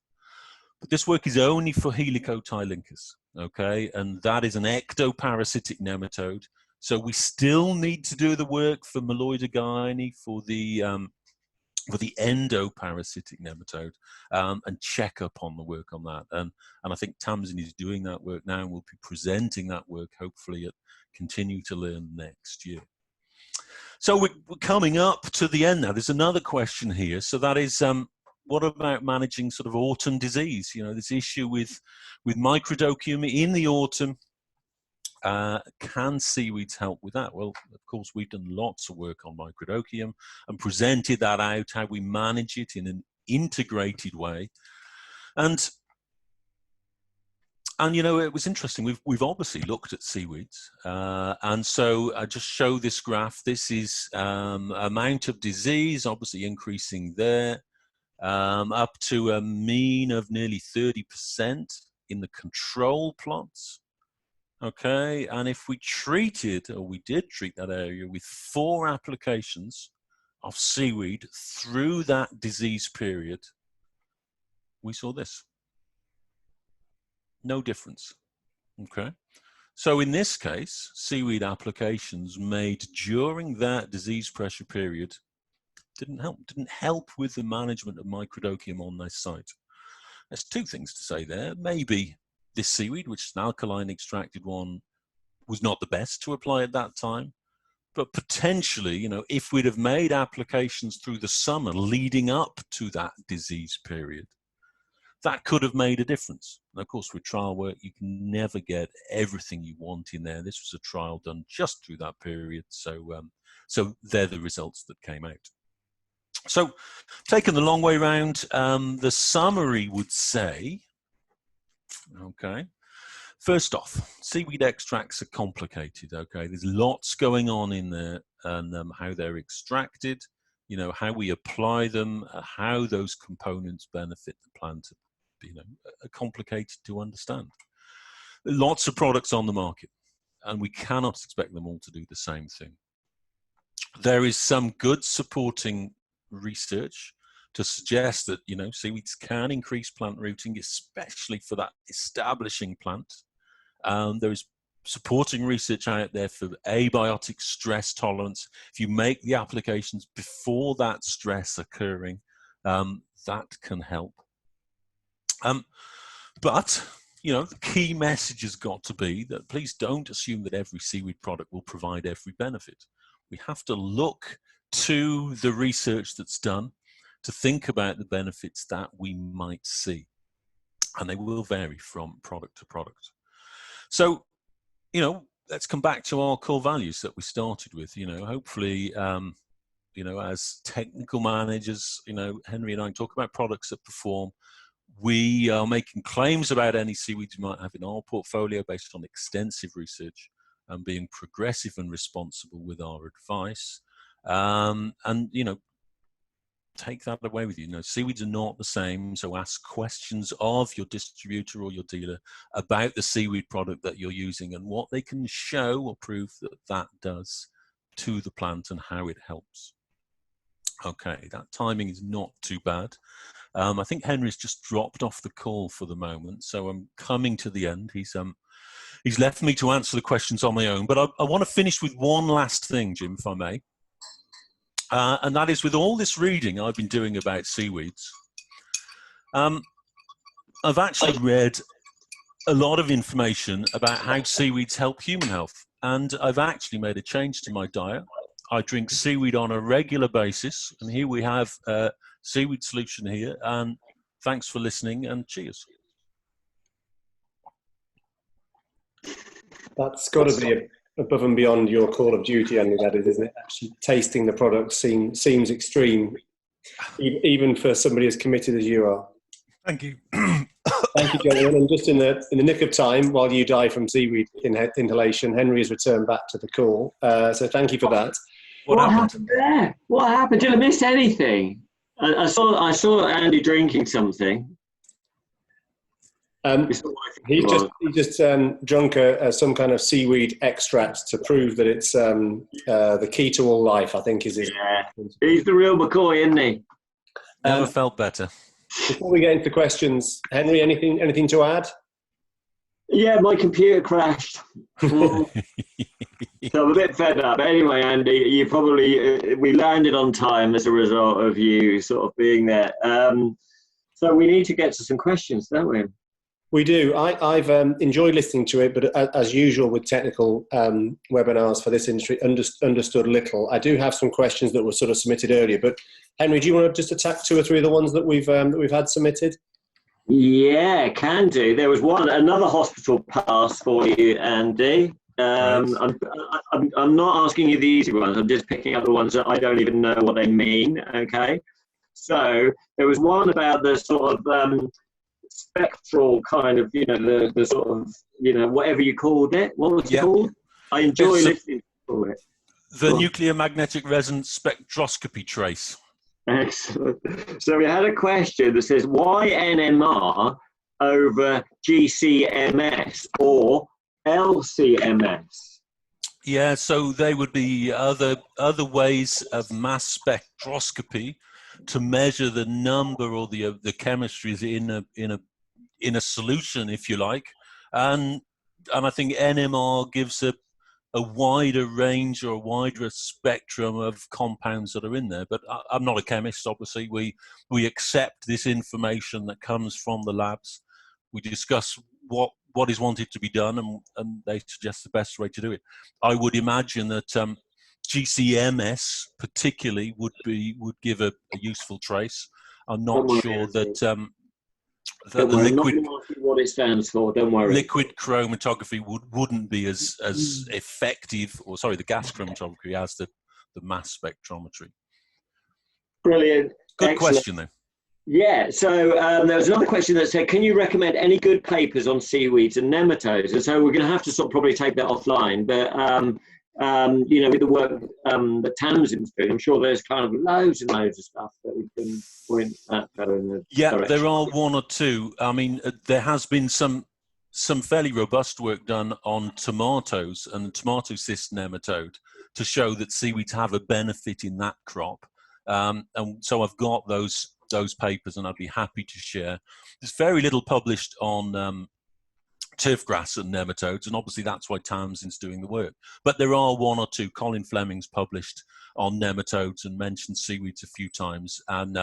But this work is only for helicotyl lincers, okay? And that is an ectoparasitic nematode. So we still need to do the work for Meloidogyne, for the endoparasitic nematode, and check up on the work on that. And I think Tamsin is doing that work now, and will be presenting that work hopefully at Continue to Learn next year. So we're coming up to the end now. There's another question here. So that is, what about managing sort of autumn disease? You know, this issue with microdochium in the autumn. Can seaweeds help with that? Well, of course, we've done lots of work on microdochium and presented that out, how we manage it in an integrated way. And you know, it was interesting. We've obviously looked at seaweeds, and so I just show this graph. This is amount of disease, obviously increasing there, up to a mean of nearly 30% in the control plots. Okay, and if we treated, or we did treat that area with 4 applications of seaweed through that disease period, we saw this. No difference. Okay, so in this case, seaweed applications made during that disease pressure period didn't help with the management of microdochium on this site. There's 2 things to say there. Maybe this seaweed, which is an alkaline extracted one, was not the best to apply at that time, but potentially, you know, if we'd have made applications through the summer leading up to that disease period, that could have made a difference. And of course, with trial work, you can never get everything you want in there. This was a trial done just through that period, so they're the results that came out. So, taking the long way round, the summary would say, okay, first off, seaweed extracts are complicated, okay? There's lots going on in there, and how they're extracted, you know, how we apply them, how those components benefit the plant, you know, are complicated to understand. Lots of products on the market, and we cannot expect them all to do the same thing. There is some good supporting research to suggest that, you know, seaweeds can increase plant rooting, especially for that establishing plant. There is supporting research out there for abiotic stress tolerance. If you make the applications before that stress occurring, that can help. But, you know, the key message has got to be that please don't assume that every seaweed product will provide every benefit. We have to look to the research that's done to think about the benefits that we might see. And they will vary from product to product. So, you know, let's come back to our core values that we started with. You know, hopefully, you know, as technical managers, you know, Henry and I talk about products that perform. We are making claims about any seaweeds we might have in our portfolio based on extensive research and being progressive and responsible with our advice. And, you know, take that away with you. You know, seaweeds are not the same, so ask questions of your distributor or your dealer about the seaweed product that you're using and what they can show or prove that that does to the plant and how it helps. Okay, that timing is not too bad. I think Henry's just dropped off the call for the moment, so I'm coming to the end. He's left me to answer the questions on my own, but I want to finish with one last thing, Jim, if I may. And that is, with all this reading I've been doing about seaweeds, I've actually read a lot of information about how seaweeds help human health. And I've actually made a change to my diet. I drink seaweed on a regular basis. And here we have a seaweed solution here. And thanks for listening, and cheers. That's got to be above and beyond your call of duty, Andy, that is, isn't it? Actually tasting the product seems extreme, even for somebody as committed as you are. Thank you. Thank you, gentlemen. And just in the nick of time, while you die from seaweed inhalation, Henry has returned back to the call. So thank you for that. What happened there? What happened? Did I miss anything? I saw Andy drinking something. He's just drunk some kind of seaweed extract to prove that it's the key to all life, I think is his. Yeah, he's the real McCoy, isn't he? Never felt better. Before we get into questions, Henry, anything to add? Yeah, my computer crashed. So I'm a bit fed up. Anyway, Andy, you probably we landed on time as a result of you sort of being there. So we need to get to some questions, don't we? We do. I've enjoyed listening to it, but as usual with technical webinars for this industry, understood little. I do have some questions that were sort of submitted earlier. But Henry, do you want to just attack 2 or 3 of the ones that we've had submitted? Yeah, can do. There was another hospital pass for you, Andy. I'm not asking you the easy ones. I'm just picking up the ones that I don't even know what they mean. Okay. So there was one about the sort of spectral kind of, the sort of, whatever you called it. What was it called? I enjoy listening to it. The nuclear magnetic resonance spectroscopy trace. Excellent. So we had a question that says, why NMR over GCMS or LCMS? Yeah, so they would be other ways of mass spectroscopy to measure the number or the chemistries in a solution, if you like, and I think NMR gives a wider range or a wider spectrum of compounds that are in there. But I'm not a chemist, obviously. We accept this information that comes from the labs. We discuss what is wanted to be done, and they suggest the best way to do it. I would imagine that GCMS particularly would give a useful trace. I'm not sure that the liquid, what it stands for. Don't worry. Liquid chromatography wouldn't be as effective, or sorry, the gas chromatography as the mass spectrometry. Brilliant. Good Excellent question, though. Yeah. So there was another question that said, "Can you recommend any good papers on seaweeds and nematodes?" And so we're going to have to sort of probably take that offline. But with the work that Tamsin's doing, I'm sure there's kind of loads and loads of stuff that we can point at better in the direction. There are 1 or 2. I mean, there has been some fairly robust work done on tomatoes and tomato cyst nematode to show that seaweeds have a benefit in that crop. And so I've got those papers, and I'd be happy to share. There's very little published on turfgrass and nematodes, and obviously that's why Tamsin's doing the work. But there are 1 or 2. Colin Fleming's published on nematodes and mentioned seaweeds a few times. And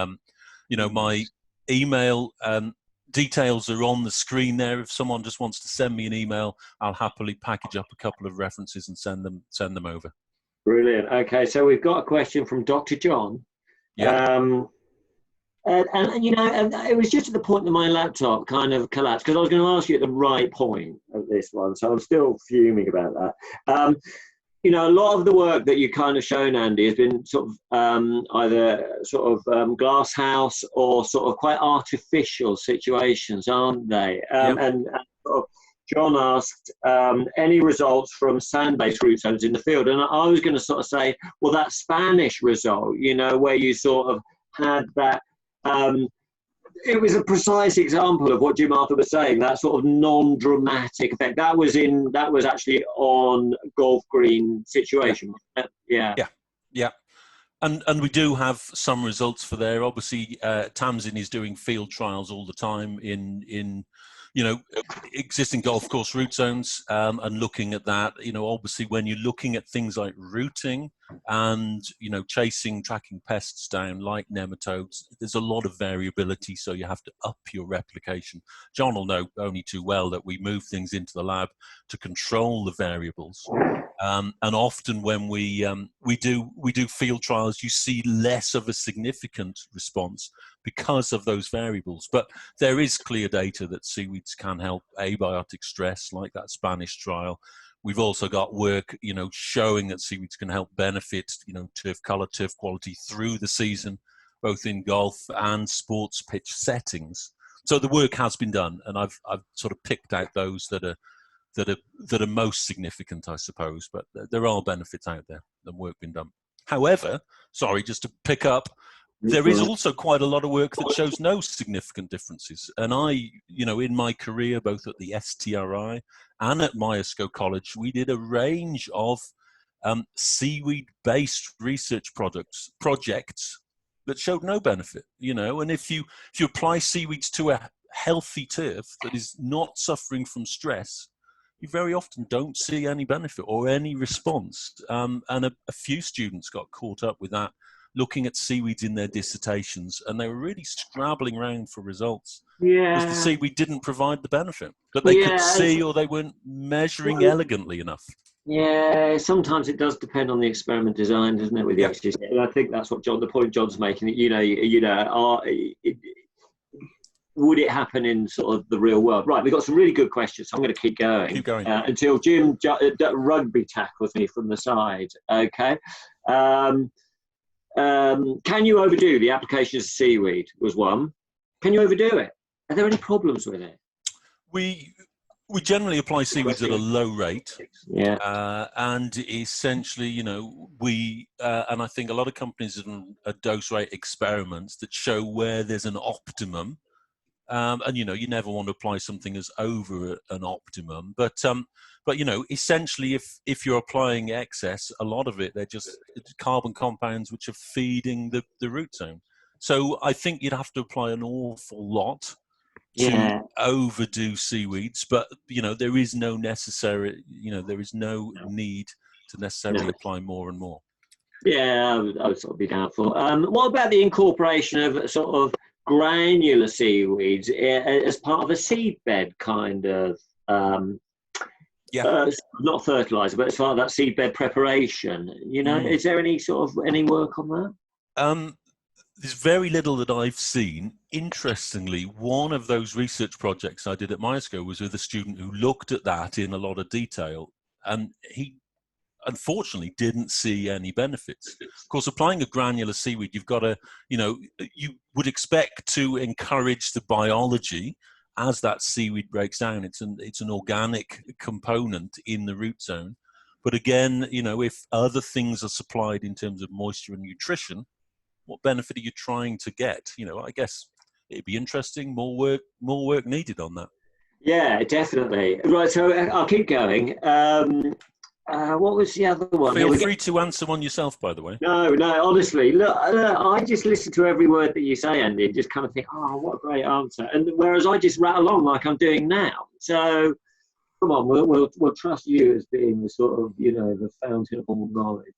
my email details are on the screen there. If someone just wants to send me an email, I'll happily package up a couple of references and send them over. Brilliant. Okay, so we've got a question from Dr. John. Yeah. And it was just at the point that my laptop kind of collapsed, because I was going to ask you at the right point of this one, so I'm still fuming about that. A lot of the work that you kind of shown, Andy, has been sort of either sort of glass house or sort of quite artificial situations, aren't they? And sort of John asked any results from sand-based root zones in the field, and I was going to sort of say, well, that Spanish result, where you sort of had that. It was a precise example of what Jim Arthur was saying, that sort of non-dramatic effect. That was actually on golf green situation. Yeah. And we do have some results for there. Obviously, Tamsin is doing field trials all the time in existing golf course root zones, and looking at that. Obviously, when you're looking at things like rooting and tracking pests down like nematodes, there's a lot of variability, so you have to up your replication. John will know only too well that we move things into the lab to control the variables, and often when we do field trials, you see less of a significant response because of those variables. But there is clear data that seaweeds can help abiotic stress, like that Spanish trial. We've also got work, showing that seaweeds can help benefit, turf color, turf quality through the season, both in golf and sports pitch settings. So the work has been done, and I've sort of picked out those that are most significant, I suppose. But there are benefits out there and work been done. However, sorry, just to pick up, there is also quite a lot of work that shows no significant differences. And in my career, both at the STRI and at Myerscough College, we did a range of seaweed-based research projects that showed no benefit. And if you apply seaweeds to a healthy turf that is not suffering from stress, you very often don't see any benefit or any response. And a few students got caught up with that, looking at seaweeds in their dissertations, and they were really scrabbling around for results. Because the seaweed didn't provide the benefit that they could see, or they weren't measuring elegantly enough. Yeah, sometimes it does depend on the experiment design, doesn't it? With the exercise, and I think that's what the point John's making. Would it happen in sort of the real world? Right, we've got some really good questions, so I'm going to keep going. Keep going. Until Jim rugby tackles me from the side. Okay. Can you overdo the application of seaweed? Was one. Can you overdo it? Are there any problems with it? We generally apply seaweeds at a low rate. Yeah. And essentially, and I think a lot of companies have done a dose rate experiments that show where there's an optimum. And you never want to apply something as over an optimum, but essentially, if you're applying excess, a lot of it, they're just carbon compounds which are feeding the root zone. So I think you'd have to apply an awful lot to overdo seaweeds, but there is no necessary, there is no need to necessarily apply more and more. Yeah, I would sort of be doubtful. What about the incorporation of sort of granular seaweeds as part of a seed bed kind of not fertilizer, but as part of that seed bed preparation? Is there any work on that? There's very little that I've seen. Interestingly, one of those research projects I did at Myerscough was with a student who looked at that in a lot of detail, and he unfortunately didn't see any benefits. Of course, applying a granular seaweed, you've got to, you would expect to encourage the biology as that seaweed breaks down. It's an organic component in the root zone. But again, if other things are supplied in terms of moisture and nutrition, what benefit are you trying to get? I guess it'd be interesting. More work needed on that. Yeah, definitely. Right, so I'll keep going. What was the other one? Feel free to answer one yourself, by the way. No, honestly, look, I just listen to every word that you say, Andy, and just kind of think, oh, what a great answer. And whereas I just rattle on like I'm doing now. So come on, we'll trust you as being the sort of, the fountain of all knowledge.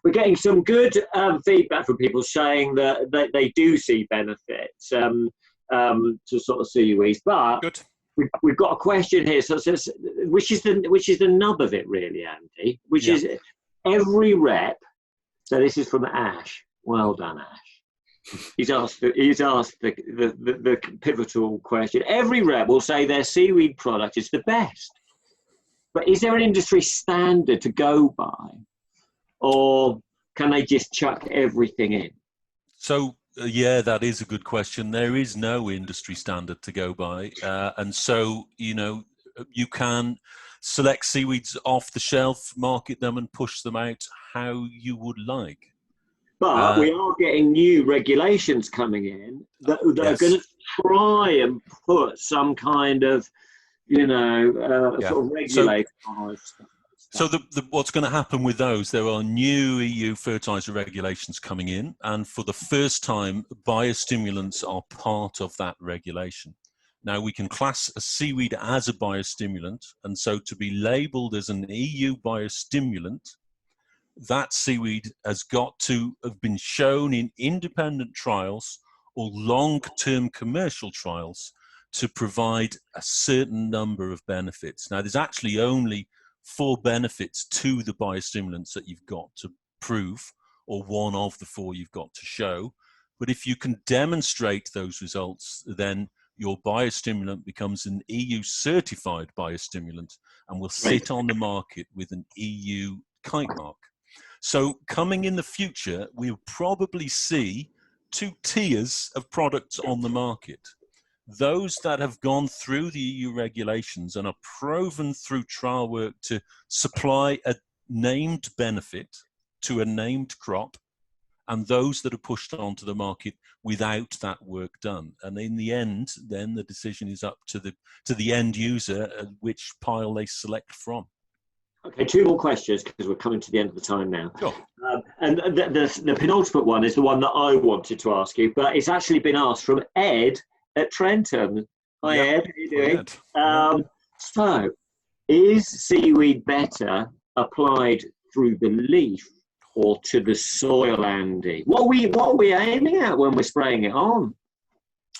We're getting some good feedback from people saying that they do see benefits to sort of seaweeds, but good. We've got a question here, so it says, which is the nub of it, really, Andy. Which is every rep. So this is from Ash. Well done, Ash. He's asked the pivotal question. Every rep will say their seaweed product is the best, but is there an industry standard to go by, or can they just chuck everything in? So. Yeah, that is a good question. There is no industry standard to go by. And so, you can select seaweeds off the shelf, market them and push them out how you would like. But we are getting new regulations coming in that are going to try and put some kind of, sort of regulator on it. So what's going to happen with those, there are new EU fertilizer regulations coming in, and for the first time, biostimulants are part of that regulation. Now, we can class a seaweed as a biostimulant, and so to be labelled as an EU biostimulant, that seaweed has got to have been shown in independent trials or long-term commercial trials to provide a certain number of benefits. Now, there's actually only 4 benefits to the biostimulants that you've got to prove, or one of the 4 you've got to show. But if you can demonstrate those results, then your biostimulant becomes an EU certified biostimulant and will sit on the market with an EU kite mark. So coming in the future, we'll probably see 2 tiers of products on the market. those that have gone through the EU regulations and are proven through trial work to supply a named benefit to a named crop, and those that are pushed onto the market without that work done. And in the end, then the decision is up to the end user which pile they select from. Okay, two more questions because we're coming to the end of the time now. Sure. And the penultimate one is the one that I wanted to ask you, but it's actually been asked from Ed at Trentham. Hi, Yep. Ed. How are you doing? Ed. So, is seaweed better applied through the leaf or to the soil, Andy? What are we aiming at when we're spraying it on?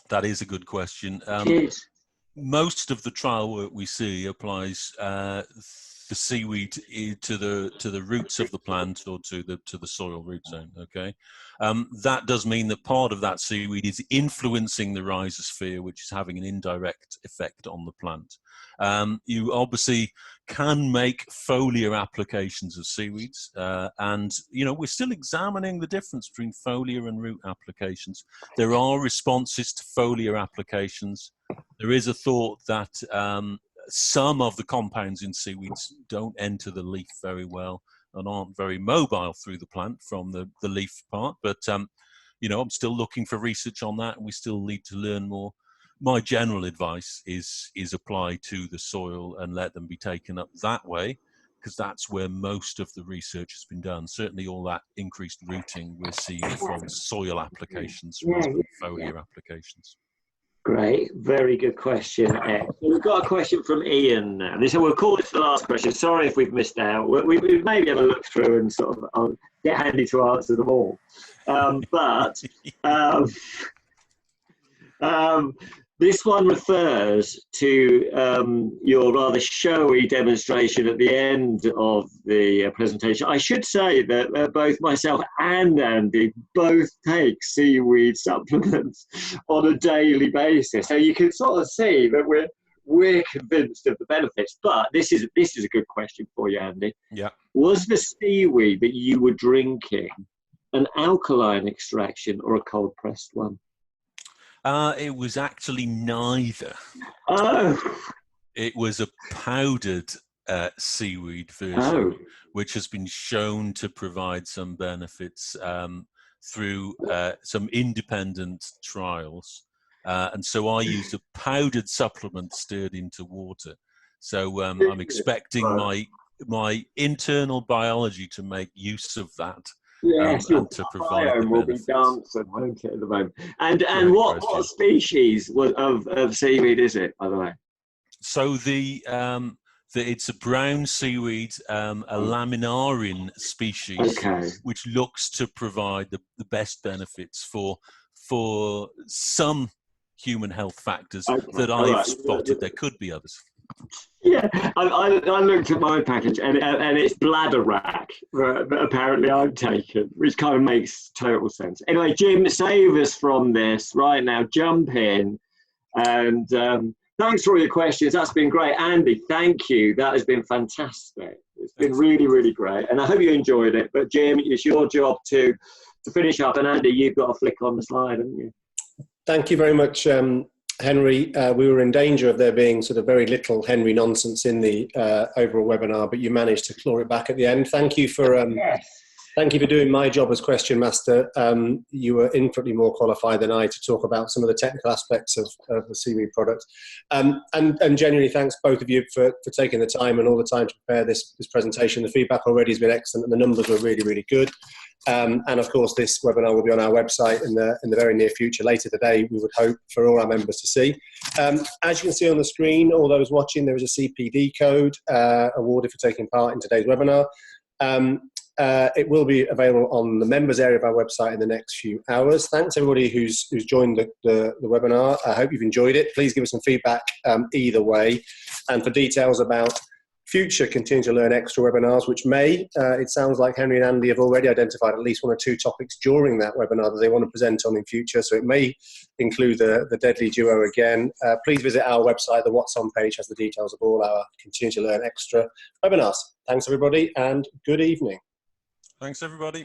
That is a good question. Cheers. Most of the trial work we see applies the seaweed to the roots of the plant or to the soil root zone. Okay, that does mean that part of that seaweed is influencing the rhizosphere, which is having an indirect effect on the plant. You obviously can make foliar applications of seaweeds, and we're still examining the difference between foliar and root applications. There are responses to foliar applications. There is a thought that some of the compounds in seaweeds don't enter the leaf very well and aren't very mobile through the plant from the leaf part. But, I'm still looking for research on that, and we still need to learn more. My general advice is apply to the soil and let them be taken up that way, because that's where most of the research has been done. Certainly all that increased rooting we're seeing from soil applications rather than foliar applications. Great, very good question, Ed. So we've got a question from Ian now. We'll call this the last question. Sorry if we've missed out. We maybe have a look through and sort of get handy to answer them all. This one refers to your rather showy demonstration at the end of the presentation. I should say that both myself and Andy both take seaweed supplements on a daily basis. So you can sort of see that we're convinced of the benefits. But this is a good question for you, Andy. Yeah. Was the seaweed that you were drinking an alkaline extraction or a cold pressed one? It was actually neither. Oh. It was a powdered seaweed version, which has been shown to provide some benefits through some independent trials. And so I used a powdered supplement stirred into water. So I'm expecting my internal biology to make use of that. Yes, and to provide the will benefits. Be dancing, won't it, at the moment? And what species of seaweed is it, by the way? So it's a brown seaweed, a laminarin species, which looks to provide the best benefits for some human health factors that I've spotted. There could be others. Yeah, I looked at my package and it's bladder rack that apparently I'm taking, which kind of makes total sense. Anyway, Jim, save us from this right now. Jump in and thanks for all your questions. That's been great. Andy, thank you. That has been fantastic. It's been really, really great. And I hope you enjoyed it. But Jim, it's your job to finish up. And Andy, you've got to flick on the slide, haven't you? Thank you very much, Henry. We were in danger of there being sort of very little Henry nonsense in the overall webinar, but you managed to claw it back at the end. Thank you for thank you for doing my job as question master. You were infinitely more qualified than I to talk about some of the technical aspects of the seaweed product. And genuinely thanks both of you for taking the time and all the time to prepare this presentation. The feedback already has been excellent and the numbers were really, really good. And of course, this webinar will be on our website in the very near future. Later today, we would hope for all our members to see. As you can see on the screen, all those watching, there is a CPD code awarded for taking part in today's webinar. It will be available on the members area of our website in the next few hours. Thanks everybody who's joined the webinar. I hope you've enjoyed it. Please give us some feedback either way. And for details about future Continue to Learn Extra webinars, which it sounds like Henry and Andy have already identified at least one or two topics during that webinar that they want to present on in future. So it may include the Deadly Duo again. Please visit our website. The What's On page has the details of all our Continue to Learn Extra webinars. Thanks everybody and good evening. Thanks everybody.